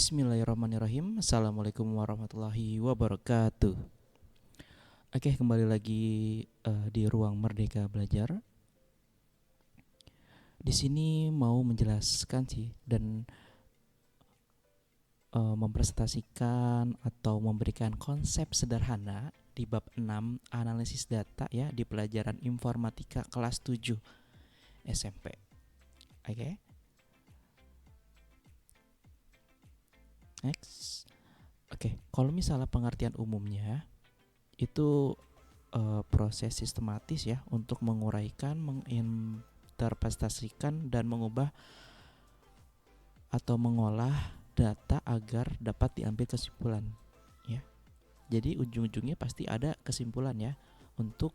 Bismillahirrahmanirrahim. Assalamualaikum warahmatullahi wabarakatuh. Oke, kembali lagi di ruang Merdeka Belajar. Di sini mau menjelaskan sih dan mempresentasikan atau memberikan konsep sederhana di bab 6 analisis data ya di pelajaran informatika kelas 7 SMP. Oke. Next. Oke, kalau misalnya pengertian umumnya itu proses sistematis ya untuk menguraikan, menginterpretasikan dan mengubah atau mengolah data agar dapat diambil kesimpulan ya. Jadi ujung-ujungnya pasti ada kesimpulan ya untuk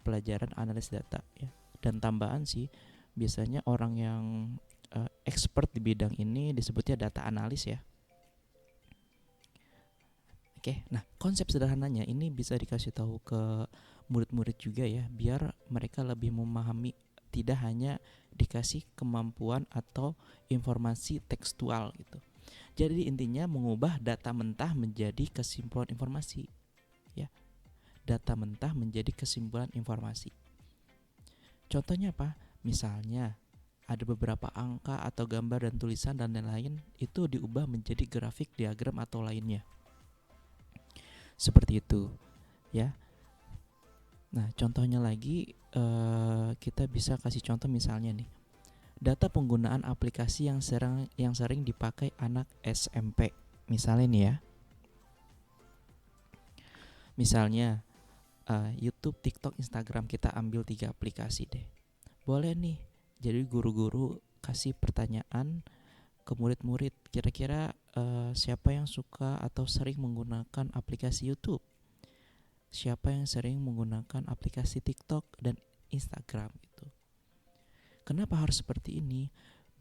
pelajaran analisis data ya. Dan tambahan sih biasanya orang yang expert di bidang ini disebutnya data analis ya. Oke, nah konsep sederhananya ini bisa dikasih tahu ke murid-murid juga ya, biar mereka lebih memahami, tidak hanya dikasih kemampuan atau informasi tekstual gitu. Jadi intinya mengubah data mentah menjadi kesimpulan informasi ya. Data mentah menjadi kesimpulan informasi. Contohnya apa? Misalnya ada beberapa angka atau gambar dan tulisan dan lain-lain itu diubah menjadi grafik, diagram atau lainnya. Seperti itu ya. Nah contohnya lagi kita bisa kasih contoh misalnya nih, data penggunaan aplikasi yang sering dipakai anak SMP misalnya nih ya. Misalnya YouTube, TikTok, Instagram, kita ambil 3 aplikasi deh. Boleh nih, jadi guru-guru kasih pertanyaan ke murid-murid, kira-kira siapa yang suka atau sering menggunakan aplikasi YouTube, siapa yang sering menggunakan aplikasi TikTok dan Instagram gitu. Kenapa harus seperti ini?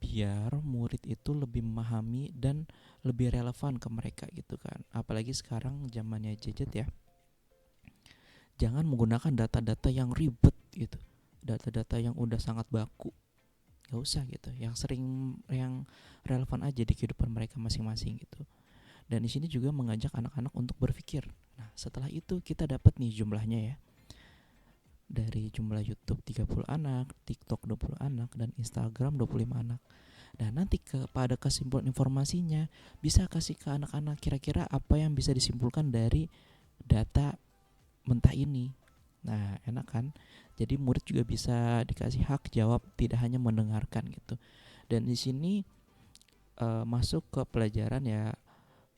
Biar murid itu lebih memahami dan lebih relevan ke mereka gitu kan. Apalagi sekarang zamannya gadget ya. Jangan menggunakan data-data yang ribet gitu, data-data yang udah sangat baku. Gak usah gitu, yang relevan aja di kehidupan mereka masing-masing gitu. Dan di sini juga mengajak anak-anak untuk berpikir. Nah setelah itu kita dapat nih jumlahnya ya. Dari jumlah YouTube 30 anak, TikTok 20 anak, dan Instagram 25 anak. Nah nanti pada kesimpulan informasinya bisa kasih ke anak-anak kira-kira apa yang bisa disimpulkan dari data mentah ini. Nah enak kan? Jadi murid juga bisa dikasih hak jawab, tidak hanya mendengarkan gitu. Dan di sini masuk ke pelajaran ya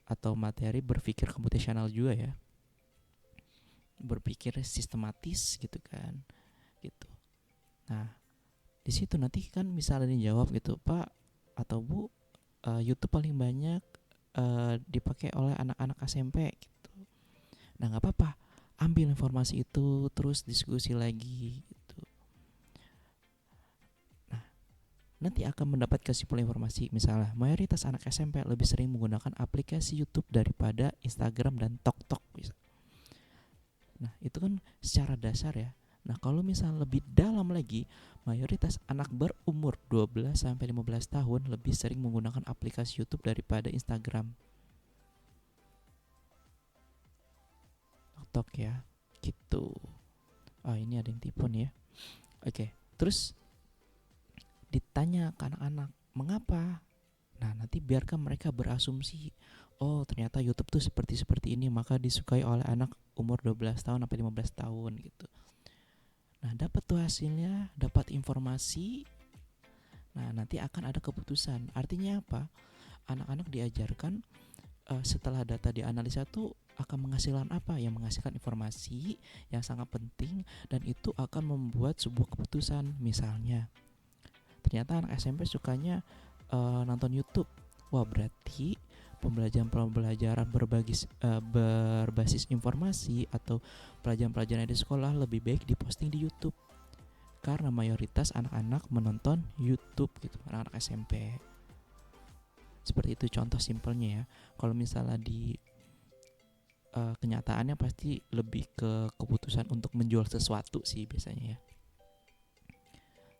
atau materi berpikir komputasional juga ya, berpikir sistematis gitu kan gitu. Nah di situ nanti kan misalnya dijawab gitu, Pak atau Bu, YouTube paling banyak dipakai oleh anak-anak SMP gitu. Nah nggak apa-apa, ambil informasi itu terus diskusi lagi gitu. Nah nanti akan mendapat kesimpulan informasi, misalnya mayoritas anak SMP lebih sering menggunakan aplikasi YouTube daripada Instagram dan TikTok bisa. Nah itu kan secara dasar ya. Nah kalau misalnya lebih dalam lagi, mayoritas anak berumur 12-15 tahun lebih sering menggunakan aplikasi YouTube daripada Instagram, TikTok ya gitu. Ini ada yang tipu nih ya. Oke, terus ditanya ke anak-anak mengapa. Nah nanti biarkan mereka berasumsi, oh ternyata YouTube tuh seperti ini, maka disukai oleh anak umur 12 tahun sampai 15 tahun gitu. Nah dapat tuh hasilnya, dapat informasi. Nah nanti akan ada keputusan. Artinya apa? Anak-anak diajarkan setelah data dianalisa tuh akan menghasilkan apa? Yang menghasilkan informasi yang sangat penting, dan itu akan membuat sebuah keputusan. Misalnya ternyata anak SMP sukanya nonton YouTube. Wah berarti pembelajaran berbasis informasi atau pelajaran-pelajaran di sekolah lebih baik diposting di YouTube, karena mayoritas anak-anak menonton YouTube gitu, anak-anak SMP. Seperti itu contoh simpelnya ya. Kalau misalnya di kenyataannya pasti lebih ke keputusan untuk menjual sesuatu sih biasanya ya,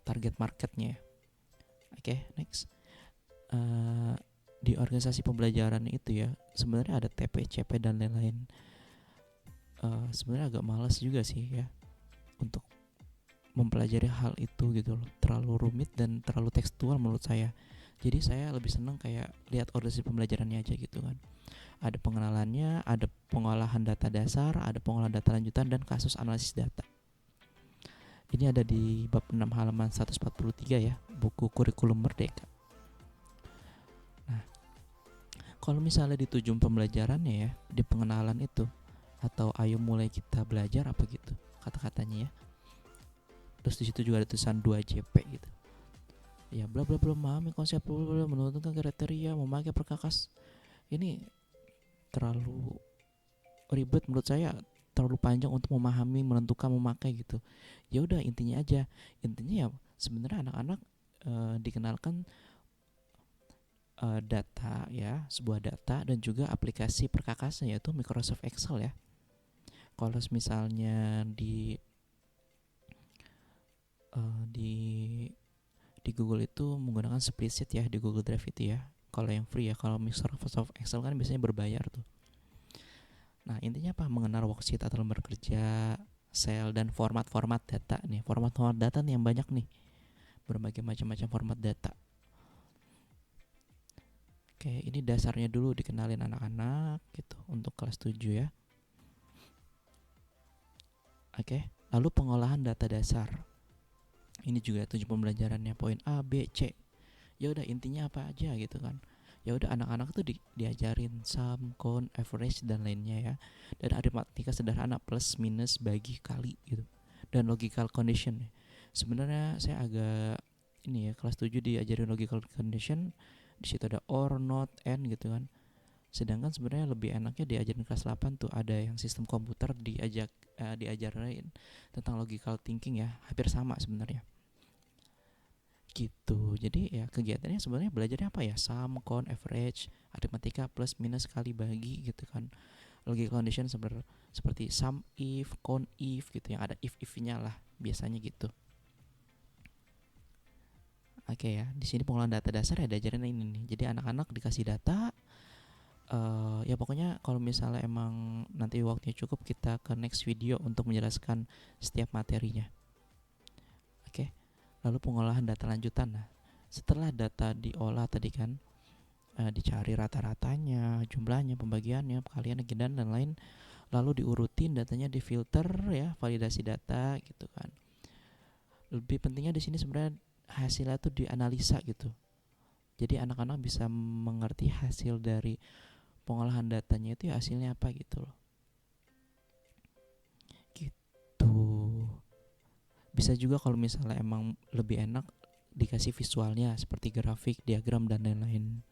target marketnya. Oke, next. di organisasi pembelajaran itu ya sebenarnya ada TP, CP dan lain-lain. Sebenarnya agak malas juga sih ya untuk mempelajari hal itu gitu loh, terlalu rumit dan terlalu tekstual menurut saya. Jadi saya lebih senang kayak lihat organisasi pembelajarannya aja gitu kan. Ada pengenalannya, ada pengolahan data dasar, ada pengolahan data lanjutan, dan kasus analisis data. Ini ada di bab 6 halaman 143 ya, buku kurikulum merdeka. Nah, kalau misalnya di tujuan pembelajarannya ya, di pengenalan itu, atau ayo mulai kita belajar apa gitu kata-katanya ya. Terus di situ juga ada tulisan 2JP gitu. Ya bla bla bla, memahami konsep bla bla, menentukan kriteria, memakai perkakas. Ini terlalu ribet menurut saya, terlalu panjang untuk memahami, menentukan, memakai gitu. Ya udah intinya aja. Intinya ya sebenarnya anak-anak dikenalkan data ya, sebuah data dan juga aplikasi perkakasnya yaitu Microsoft Excel ya. Kalau misalnya di Google itu menggunakan spreadsheet ya, di Google Drive itu ya. Kalau yang free ya, kalau Microsoft Excel kan biasanya berbayar tuh. Nah intinya apa? Mengenal worksheet atau lembar kerja, sel, dan format-format data nih. Format-format data nih yang banyak nih, berbagai macam-macam format data. Oke, ini dasarnya dulu dikenalin anak-anak gitu untuk kelas 7 ya. Oke, lalu pengolahan data dasar. Ini juga tujuan pembelajarannya, poin A, B, C. Ya udah intinya apa aja gitu kan. Ya udah anak-anak tuh diajarin sum, count, average dan lainnya ya. Dan aritmatika sederhana, plus, minus, bagi, kali gitu. Dan logical condition. Sebenarnya saya agak ini ya, kelas 7 diajarin logical condition. Di situ ada or, not, and gitu kan. Sedangkan sebenarnya lebih enaknya diajarin kelas 8 tuh, ada yang sistem komputer diajarin tentang logical thinking ya, hampir sama sebenarnya. Gitu. Jadi ya kegiatannya sebenarnya belajarnya apa ya? Sum, count, average, aritmatika, plus, minus, kali, bagi gitu kan. Logical condition seperti sum if, count if gitu, yang ada if-nya lah biasanya gitu. Oke ya, di sini pengolahan data dasar ya diajarin ini nih. Jadi anak-anak dikasih data, ya pokoknya kalau misalnya emang nanti waktunya cukup, kita ke next video untuk menjelaskan setiap materinya. Oke, lalu pengolahan data lanjutan. Nah, setelah data diolah tadi kan, dicari rata-ratanya, jumlahnya, pembagiannya, kalian dan lain-lain, lalu diurutin datanya, difilter ya, validasi data gitu kan. Lebih pentingnya di sini sebenarnya hasilnya tuh dianalisa gitu. Jadi anak-anak bisa mengerti hasil dari pengolahan datanya itu ya hasilnya apa gitu loh. Gitu. Bisa juga kalau misalnya emang lebih enak dikasih visualnya seperti grafik, diagram dan lain-lain.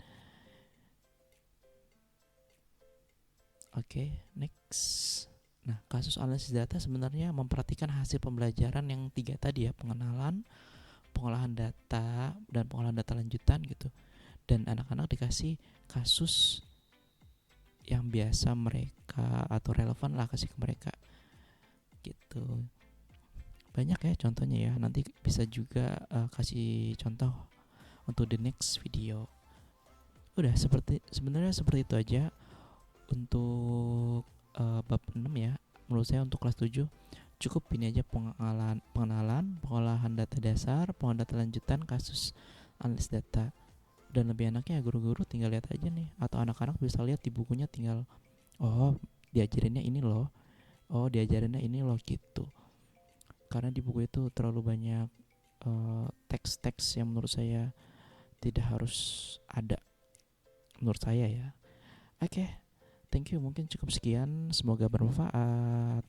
Oke, next. Nah, kasus analisis data sebenarnya memperhatikan hasil pembelajaran yang 3 tadi ya, pengenalan, pengolahan data, dan pengolahan data lanjutan gitu. Dan anak-anak dikasih kasus yang biasa mereka atau relevan lah kasih ke mereka gitu. Banyak ya contohnya ya, nanti bisa juga kasih contoh untuk the next video. Udah sebenarnya seperti itu aja untuk bab 6 ya. Menurut saya untuk kelas 7 cukup ini aja, pengenalan, pengolahan data dasar, pengolahan data lanjutan, kasus analis data. Dan lebih enaknya guru-guru tinggal lihat aja nih, atau anak-anak bisa lihat di bukunya, tinggal oh diajarinnya ini loh, oh diajarinnya ini loh gitu. Karena di buku itu terlalu banyak teks-teks yang menurut saya tidak harus ada, menurut saya ya. Oke, thank you, mungkin cukup sekian, semoga bermanfaat.